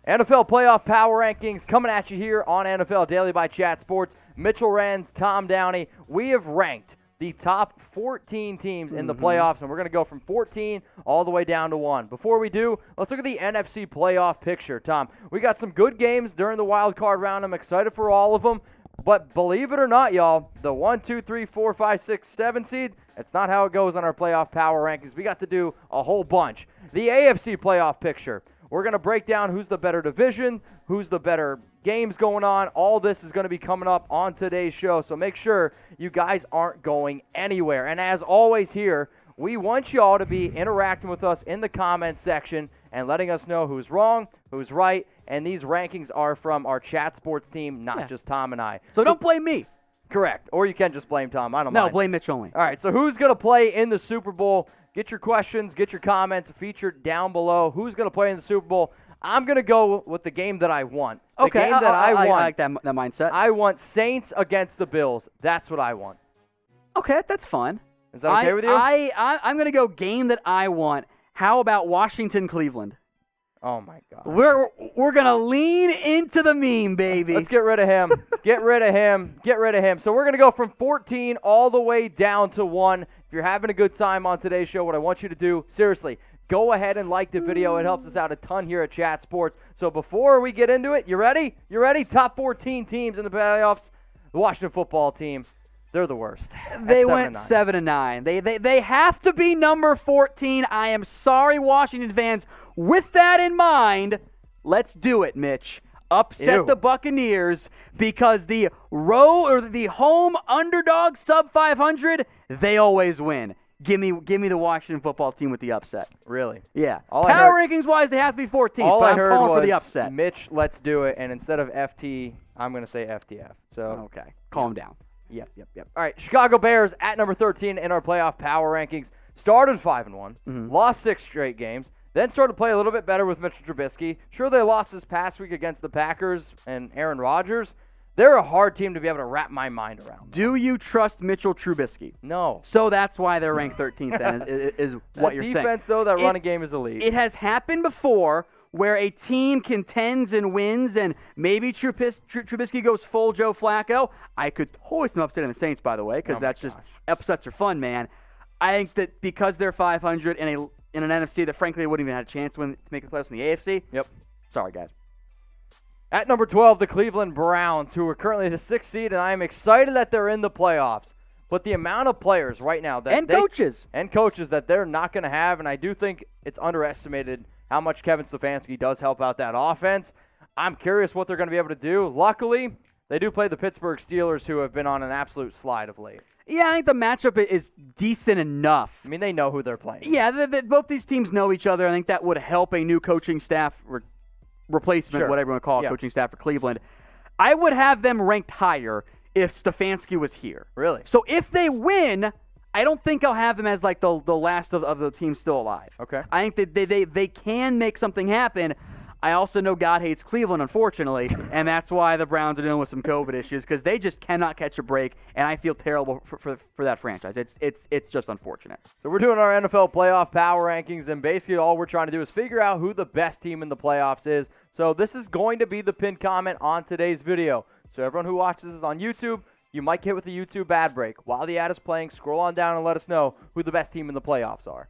NFL Playoff Power Rankings coming at you here on NFL Daily by Chat Sports. Mitchell Renz, Tom Downey. We have ranked the top 14 teams in the playoffs, and we're going to go from 14 all the way down to 1. Before we do, let's look at the NFC playoff picture. Tom, we got some good games during the wild card round. I'm excited for all of them. But believe it or not, y'all, the 1, 2, 3, 4, 5, 6, 7 seed, it's not how it goes on our playoff power rankings. We got to do a whole bunch. The AFC playoff picture. We're going to break down who's the better division, who's the better games going on. All this is going to be coming up on today's show, so make sure you guys aren't going anywhere. And as always here, we want y'all to be interacting with us in the comments section and letting us know who's wrong, who's right, and these rankings are from our Chat Sports team, not just Tom and I. So don't blame me. Correct. Or you can just blame Tom. I don't mind. No, blame Mitch only. All right, so who's going to play in the Super Bowl? Get your questions, get your comments featured down below. Who's going to play in the Super Bowl? I'm going to go with the game that I want. Okay, the game that I want. I like that mindset. I want Saints against the Bills. That's what I want. Okay, that's fun. Is that okay with you? I'm going to go game that I want. How about Washington-Cleveland? Oh, my God. We're going to lean into the meme, baby. Let's get rid of him. Get rid of him. Get rid of him. So we're going to go from 14 all the way down to 1. If you're having a good time on today's show, what I want you to do, seriously, go ahead and like the video. It helps us out a ton here at Chat Sports. So before we get into it, you ready? You ready? Top 14 teams in the playoffs. The Washington football team, they're the worst. They went 7-9. They have to be number 14. I am sorry, Washington fans. With that in mind, let's do it, Mitch. Upset the Buccaneers because the home underdog sub 500, they always win. Give me the Washington football team with the upset. Really? Yeah. Power rankings wise, they have to be 14. All I heard calling was for the upset. Mitch, let's do it, and instead of FT, I'm going to say FTF. So okay, calm down. Yep. All right, Chicago Bears at number 13 in our playoff power rankings. Started 5-1, lost 6 straight games. Then started to play a little bit better with Mitchell Trubisky. Sure, they lost this past week against the Packers and Aaron Rodgers. They're a hard team to be able to wrap my mind around. Do you trust Mitchell Trubisky? No. So that's why they're ranked 13th, then, is what you're saying. Defense, though, that running game is elite. It has happened before where a team contends and wins, and maybe Trubisky goes full Joe Flacco. I could totally see them upsetting the Saints, by the way, because upsets are fun, man. I think that because they're 500 in an NFC that, frankly, they wouldn't even have a chance to make the playoffs in the AFC. Yep. Sorry, guys. At number 12, the Cleveland Browns, who are currently the 6th seed, and I am excited that they're in the playoffs. But the amount of players right now coaches that they're not going to have, and I do think it's underestimated how much Kevin Stefanski does help out that offense. I'm curious what they're going to be able to do. Luckily, they do play the Pittsburgh Steelers, who have been on an absolute slide of late. Yeah, I think the matchup is decent enough. I mean, they know who they're playing. Yeah, both these teams know each other. I think that would help a new coaching staff replacement, whatever you want to call it, coaching staff for Cleveland. I would have them ranked higher if Stefanski was here. Really? So if they win, I don't think I'll have them as like the last of the teams still alive. Okay. I think that they can make something happen. I also know God hates Cleveland, unfortunately, and that's why the Browns are dealing with some COVID issues because they just cannot catch a break, and I feel terrible for that franchise. It's just unfortunate. So we're doing our NFL playoff power rankings, and basically all we're trying to do is figure out who the best team in the playoffs is. So this is going to be the pinned comment on today's video. So everyone who watches this on YouTube, you might get with the YouTube ad break. While the ad is playing, scroll on down and let us know who the best team in the playoffs are.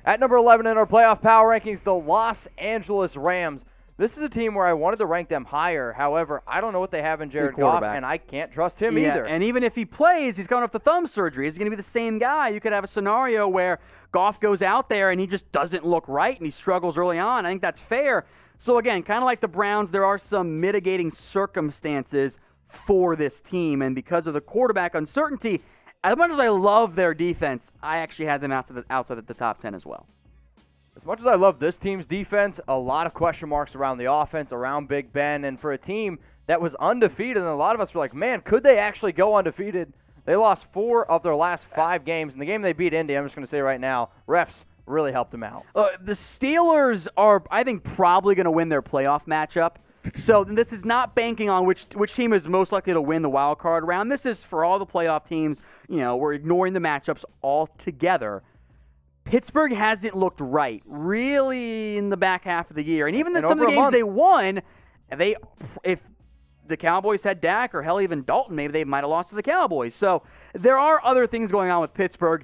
At number 11 in our playoff power rankings, the Los Angeles Rams. This is a team where I wanted to rank them higher. However, I don't know what they have in Jared Goff, and I can't trust him either. And even if he plays, he's going off the thumb surgery. Is he going to be the same guy? You could have a scenario where Goff goes out there and he just doesn't look right and he struggles early on. I think that's fair. So, again, kind of like the Browns, there are some mitigating circumstances for this team. And because of the quarterback uncertainty, as much as I love their defense, I actually had them outside of the top 10 as well. As much as I love this team's defense, a lot of question marks around the offense, around Big Ben, and for a team that was undefeated, and a lot of us were like, man, could they actually go undefeated? They lost 4 of their last 5 games. In the game they beat Indy, I'm just going to say right now, refs really helped them out. The Steelers are, I think, probably going to win their playoff matchup. So this is not banking on which team is most likely to win the wild card round. This is for all the playoff teams. You know, we're ignoring the matchups altogether. Pittsburgh hasn't looked right really in the back half of the year. And even in some of the over a games month. they won, if the Cowboys had Dak or hell even Dalton, maybe they might have lost to the Cowboys. So there are other things going on with Pittsburgh.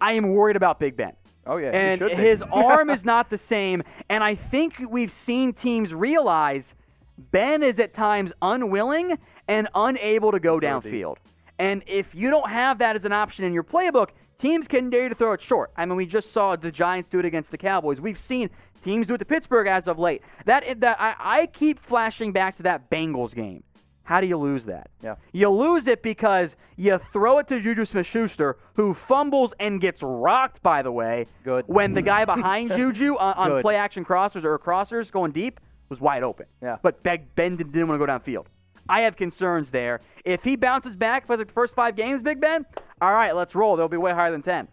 I am worried about Big Ben. Oh, yeah. And his arm is not the same. And I think we've seen teams realize Ben is at times unwilling and unable to go downfield. And if you don't have that as an option in your playbook, teams can dare to throw it short. I mean, we just saw the Giants do it against the Cowboys. We've seen teams do it to Pittsburgh as of late. I keep flashing back to that Bengals game. How do you lose that? Yeah. You lose it because you throw it to Juju Smith-Schuster, who fumbles and gets rocked, by the way, Good. when the guy behind Juju on play-action crossers going deep was wide open. Yeah. But Ben didn't want to go downfield. I have concerns there. If he bounces back for the first 5 games, Big Ben, all right, let's roll. They'll be way higher than 10.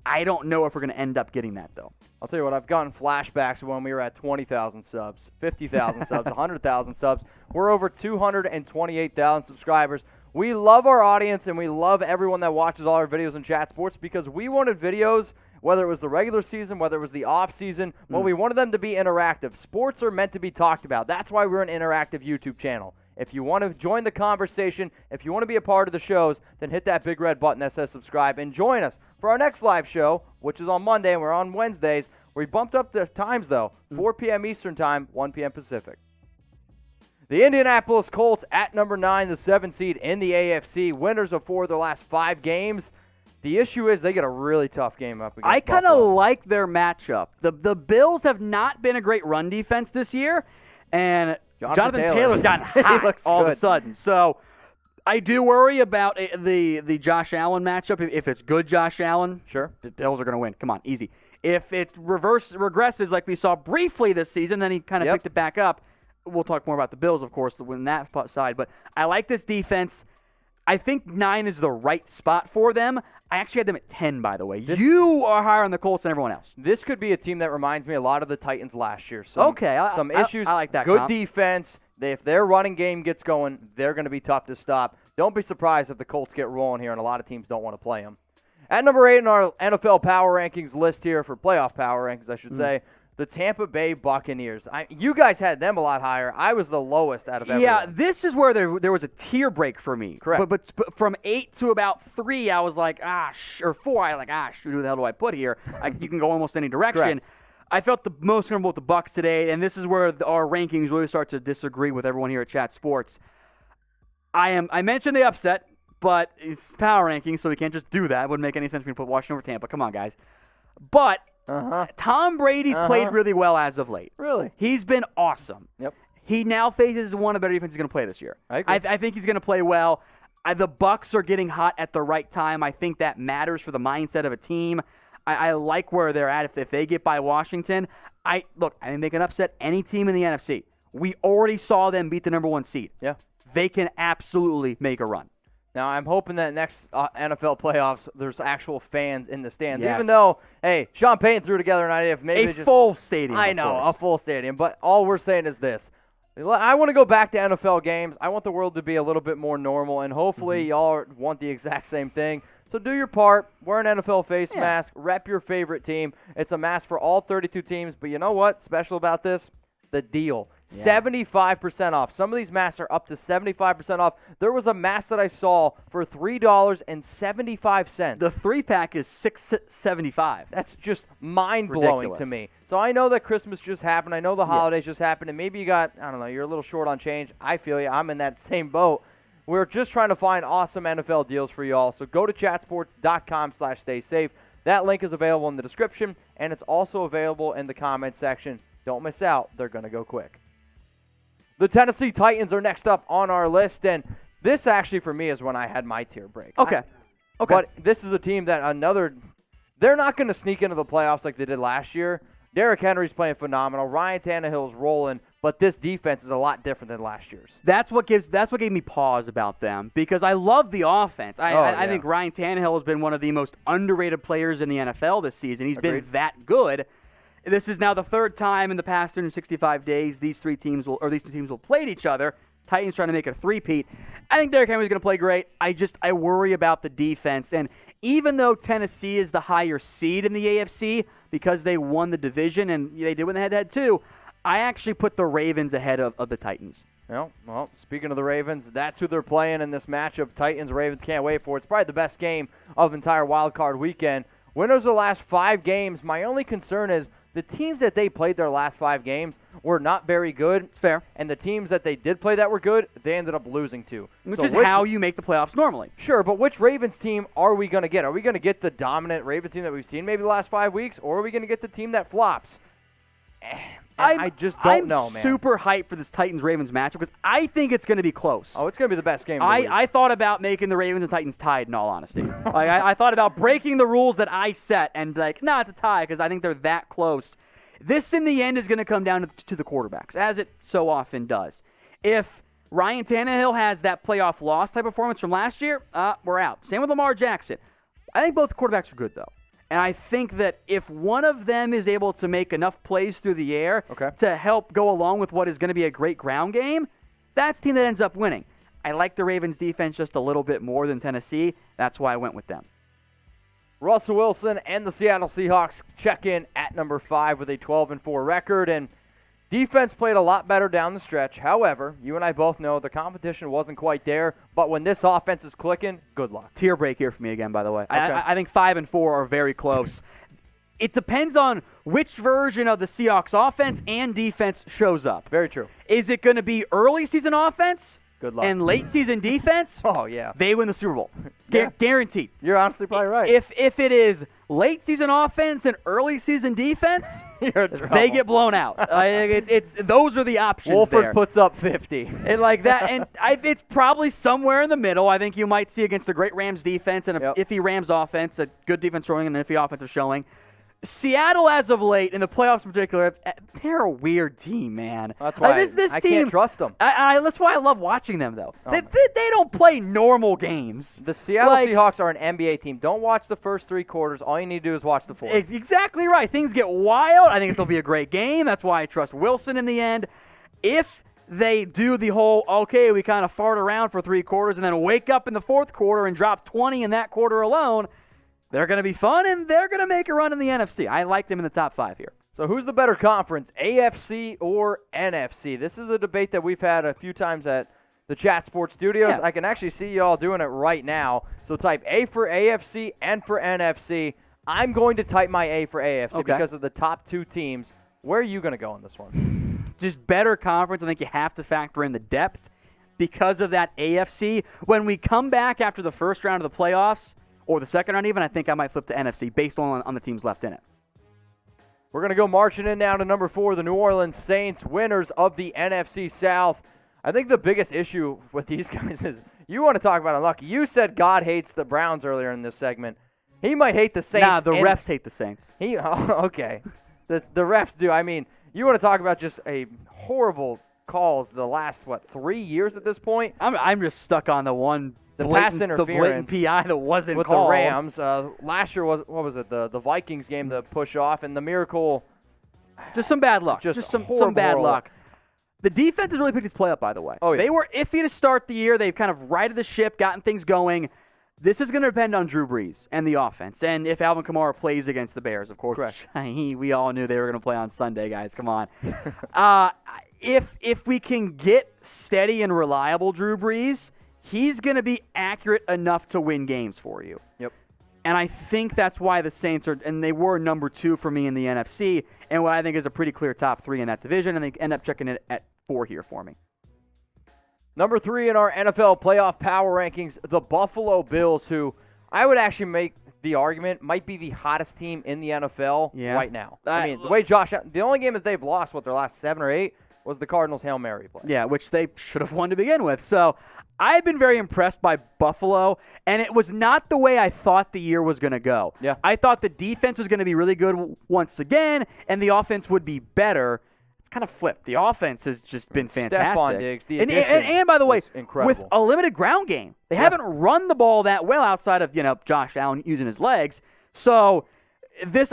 I don't know if we're going to end up getting that, though. I'll tell you what, I've gotten flashbacks when we were at 20,000 subs, 50,000 subs, 100,000 subs. We're over 228,000 subscribers. We love our audience, and we love everyone that watches all our videos in Chat Sports because we wanted videos, whether it was the regular season, whether it was the off season, well, we wanted them to be interactive. Sports are meant to be talked about. That's why we're an interactive YouTube channel. If you want to join the conversation, if you want to be a part of the shows, then hit that big red button that says subscribe and join us for our next live show, which is on Monday, and we're on Wednesdays. We bumped up the times, though, 4 p.m. Eastern Time, 1 p.m. Pacific. The Indianapolis Colts at number 9, the 7 seed in the AFC, winners of 4 of their last 5 games. The issue is they get a really tough game up against I kind of Buffalo. like their matchup. The Bills have not been a great run defense this year, and Jonathan Taylor's gotten hot all of a sudden. So I do worry about the Josh Allen matchup. If it's good Josh Allen, Sure. the Bills are going to win. Come on, easy. If it regresses like we saw briefly this season, then he kind of picked it back up. We'll talk more about the Bills, of course, when that side. But I like this defense. I think 9 is the right spot for them. I actually had them at 10, by the way. You are higher on the Colts than everyone else. This could be a team that reminds me a lot of the Titans last year. Some issues. I like that. Good defense. If their running game gets going, they're going to be tough to stop. Don't be surprised if the Colts get rolling here, and a lot of teams don't want to play them. At number 8 in our NFL Power Rankings list here, for playoff Power Rankings, I should say, the Tampa Bay Buccaneers. You guys had them a lot higher. I was the lowest out of everyone. Yeah, this is where there was a tier break for me. Correct. But from 8 to about 3, I was like, or 4, I was like, shoot, who the hell do I put here? You can go almost any direction. Correct. I felt the most comfortable with the Bucs today, and this is where our rankings really start to disagree with everyone here at Chat Sports. I mentioned the upset, but it's power rankings, so we can't just do that. It wouldn't make any sense for me to put Washington over Tampa. Come on, guys. But Tom Brady's played really well as of late. Really? He's been awesome. Yep. He now faces one of the better defenses he's going to play this year. I agree. I think he's going to play well. The Bucs are getting hot at the right time. I think that matters for the mindset of a team. I like where they're at. If they get by Washington, I think they can upset any team in the NFC. We already saw them beat the number 1 seed. Yeah. They can absolutely make a run. Now, I'm hoping that next NFL playoffs, there's actual fans in the stands. Yes. Even though, hey, Sean Payton threw together an idea of maybe full stadium. I know, a full stadium. But all we're saying is this. I want to go back to NFL games. I want the world to be a little bit more normal, and hopefully y'all want the exact same thing. So do your part. Wear an NFL face mask. Rep your favorite team. It's a mask for all 32 teams. But you know what's special about this? The deal. 75% off. Some of these masks are up to 75% off. There was a mask that I saw for $3.75. The 3-pack is $6.75. That's just mind-blowing to me. So I know that Christmas just happened. I know the holidays just happened. And maybe you got, I don't know, you're a little short on change. I feel you. I'm in that same boat. We're just trying to find awesome NFL deals for you all. So go to chatsports.com/staysafe. That link is available in the description, and it's also available in the comment section. Don't miss out. They're going to go quick. The Tennessee Titans are next up on our list, and this actually for me is when I had my tier break. Okay. But this is a team that they're not going to sneak into the playoffs like they did last year. Derrick Henry's playing phenomenal. Ryan Tannehill's rolling, but this defense is a lot different than last year's. That's what gave me pause about them because I love the offense. I think Ryan Tannehill has been one of the most underrated players in the NFL this season. He's been that good. This is now the 3rd time in the past 365 days these two teams will play each other. Titans trying to make it a 3-peat. I think Derrick Henry's going to play great. I worry about the defense. And even though Tennessee is the higher seed in the AFC because they won the division and they did win the head-to-head too, I actually put the Ravens ahead of the Titans. Well, speaking of the Ravens, that's who they're playing in this matchup. Titans-Ravens, can't wait for it. It's probably the best game of the entire Wildcard weekend. Winners of the last 5 games. My only concern is the teams that they played their last 5 games were not very good. It's fair. And the teams that they did play that were good, they ended up losing to. Which is how you make the playoffs normally. Sure, but which Ravens team are we going to get? Are we going to get the dominant Ravens team that we've seen maybe the last 5 weeks, or are we going to get the team that flops? I just don't know, man. I'm super hyped for this Titans-Ravens matchup because I think it's going to be close. Oh, it's going to be the best game of the week. I thought about making the Ravens and Titans tied, in all honesty. I thought about breaking the rules that I set and it's a tie because I think they're that close. This, in the end, is going to come down to the quarterbacks, as it so often does. If Ryan Tannehill has that playoff loss type performance from last year, we're out. Same with Lamar Jackson. I think both quarterbacks are good, though. And I think that if one of them is able to make enough plays through the air to help go along with what is going to be a great ground game, that's the team that ends up winning. I like the Ravens' defense just a little bit more than Tennessee. That's why I went with them. Russell Wilson and the Seattle Seahawks check in at number 5 with a 12-4 record. And defense played a lot better down the stretch. However, you and I both know the competition wasn't quite there. But when this offense is clicking, good luck. Tier break here for me again, by the way. Okay. I think 5 and 4 are very close. It depends on which version of the Seahawks offense and defense shows up. Very true. Is it going to be early season offense? Good luck. And late season defense? Oh, yeah. They win the Super Bowl. Yeah. Guaranteed. You're honestly probably right. If it is late season offense and early season defense, they get blown out. Those are the options. Wolford puts up 50. And like that, and it's probably somewhere in the middle. I think you might see against a great Rams defense and a iffy Rams offense, a good defense showing and an iffy offensive showing. Seattle, as of late, in the playoffs in particular, they're a weird team, man. That's why this I team, can't trust them. That's why I love watching them, though. They don't play normal games. The Seattle Seahawks are an NBA team. Don't watch the first 3 quarters. All you need to do is watch the 4th. Exactly right. Things get wild. I think it'll be a great game. That's why I trust Wilson in the end. If they do the whole, we kind of fart around for 3 quarters and then wake up in the 4th quarter and drop 20 in that quarter alone, they're going to be fun, and they're going to make a run in the NFC. I like them in the top 5 here. So who's the better conference, AFC or NFC? This is a debate that we've had a few times at the Chat Sports Studios. Yeah. I can actually see you all doing it right now. So type A for AFC and for NFC. I'm going to type my A for AFC because of the top 2 teams. Where are you going to go on this one? Just better conference. I think you have to factor in the depth because of that AFC. When we come back after the first round of the playoffs, or the second round even, I think I might flip to NFC based on the teams left in it. We're going to go marching in now to number 4, the New Orleans Saints, winners of the NFC South. I think the biggest issue with these guys is you want to talk about unlucky. You said God hates the Browns earlier in this segment. He might hate the Saints. Nah, the refs hate the Saints. Okay. The refs do. I mean, you want to talk about just a horrible calls the last, 3 years at this point? I'm just stuck on the one pass interference, the blatant PI that wasn't with called. The Rams. Last year was the Vikings game, the push off, and the miracle. Just some bad luck. Just some bad luck. The defense has really picked its play up, by the way. Oh, yeah. They were iffy to start the year. They've kind of righted the ship, gotten things going. This is going to depend on Drew Brees and the offense, and if Alvin Kamara plays against the Bears, of course. Correct. We all knew they were going to play on Sunday, guys. Come on. If we can get steady and reliable Drew Brees, he's going to be accurate enough to win games for you. Yep. And I think that's why the Saints are, and they were number 2 for me in the NFC, and what I think is a pretty clear top 3 in that division, and they end up checking it at 4 here for me. Number 3 in our NFL playoff power rankings, the Buffalo Bills, who I would actually make the argument might be the hottest team in the NFL right now. I mean, the way the only game that they've lost, their last 7 or 8, was the Cardinals' Hail Mary play. Yeah, which they should have won to begin with. So I've been very impressed by Buffalo, and it was not the way I thought the year was going to go. Yeah. I thought the defense was going to be really good once again, and the offense would be better. It's kind of flipped. The offense has just been fantastic. Stephon Diggs, the and by the way, incredible. With a limited ground game, they haven't run the ball that well outside of Josh Allen using his legs. So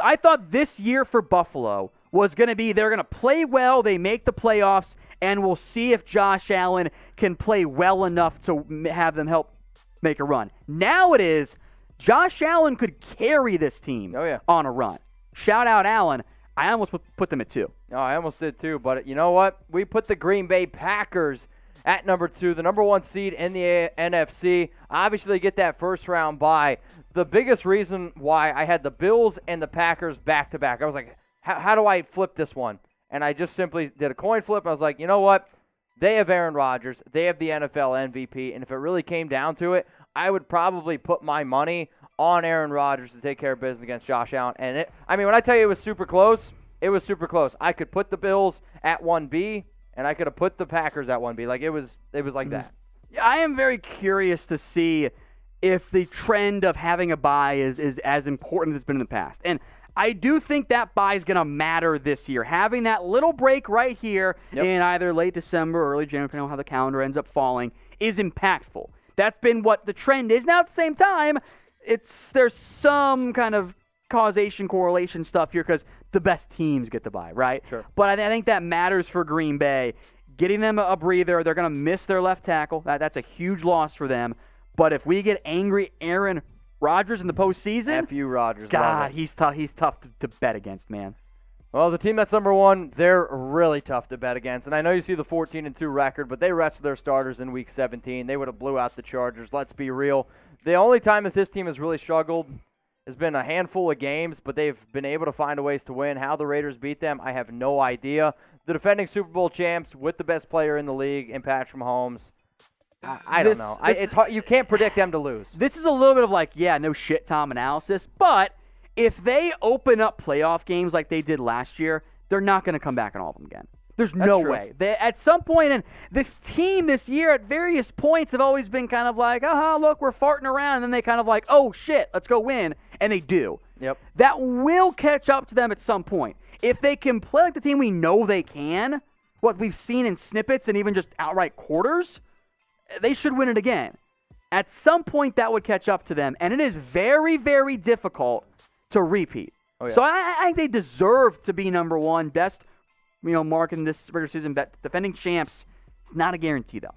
I thought this year for Buffalo was going to be they're going to play well, they make the playoffs, and we'll see if Josh Allen can play well enough to have them help make a run. Now it is, Josh Allen could carry this team on a run. Shout out Allen. I almost put them at 2. No, I almost did too, but you know what? We put the Green Bay Packers at number 2, the number 1 seed in the NFC. Obviously, they get that first-round bye. The biggest reason why I had the Bills and the Packers back-to-back, I was like, how do I flip this one? And I just simply did a coin flip. I was like, you know what? They have Aaron Rodgers. They have the NFL MVP. And if it really came down to it, I would probably put my money on Aaron Rodgers to take care of business against Josh Allen. And when I tell you it was super close, it was super close. I could put the Bills at 1B, and I could have put the Packers at 1B. Like, it was like that. Yeah, I am very curious to see if the trend of having a bye is as important as it's been in the past. And I do think that bye is going to matter this year. Having that little break right here in either late December or early January, depending on how the calendar ends up falling, is impactful. That's been what the trend is. Now, at the same time, there's some kind of causation, correlation stuff here because the best teams get the bye, right? Sure. But I think that matters for Green Bay. Getting them a breather, they're going to miss their left tackle. That's a huge loss for them. But if we get angry Aaron Rodgers in the postseason, F you, Rodgers. God, he's tough. He's tough to bet against, man. Well, the team that's number 1, they're really tough to bet against. And I know you see the 14-2 record, but they rested their starters in Week 17. They would have blew out the Chargers. Let's be real. The only time that this team has really struggled has been a handful of games, but they've been able to find a ways to win. How the Raiders beat them, I have no idea. The defending Super Bowl champs with the best player in the league in Patrick Mahomes. I don't know. It's hard. You can't predict them to lose. This is a little bit of like, no shit, Tom analysis. But if they open up playoff games like they did last year, they're not going to come back on all of them again. There's no way. At some point, and this team this year at various points have always been kind of like, look, we're farting around. And then they kind of like, oh, shit, let's go win. And they do. Yep. That will catch up to them at some point. If they can play like the team we know they can, what we've seen in snippets and even just outright quarters, they should win it again. At some point, that would catch up to them, and it is very, very difficult to repeat. Oh, yeah. So I think they deserve to be number 1, best, mark in this regular season, defending champs. It's not a guarantee, though.